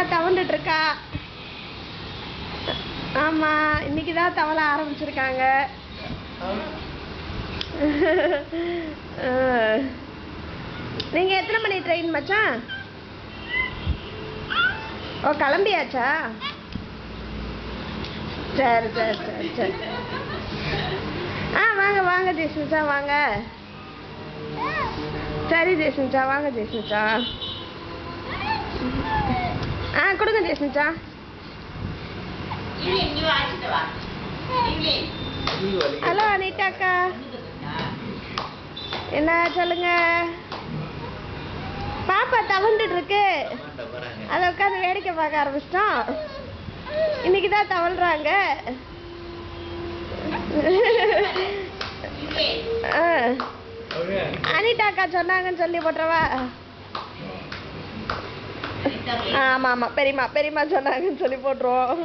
தான் தவண்டுட்டு இருக்கா. ஆமா, இன்னைக்கு தான் தவள ஆரம்பிச்சிருக்காங்க. நீங்க எத்தனை மணி ட்ரெயின் மச்சான்? ஓ, கிளம்பியாச்சா? சரி சரி சரி சரி. வாங்க வாங்க ஜெய்ஸ்மிச்சா, வாங்க. சரி ஜெய்ஸ்மிச்சா, வாங்க ஜெய்ஸ்மிச்சா. கொடுங்க ஜெய்ஸ்மிச்சா. ஹலோ அனிதா அக்கா, என்ன சொல்லுங்க. பாப்பா தவண்டுட்டு இருக்கு, அதை உட்காந்து வேடிக்கை பார்க்க ஆரம்பிச்சிட்டோம். இன்னைக்கு தான் தவழ்றாங்க. அனிதா அக்கா சொன்னாங்கன்னு சொல்லி போட்டுறவா? ஆமா ஆமா, பெரியம்மா பெரியம்மா சொன்னாங்கன்னு சொல்லி போட்டுருவோம்.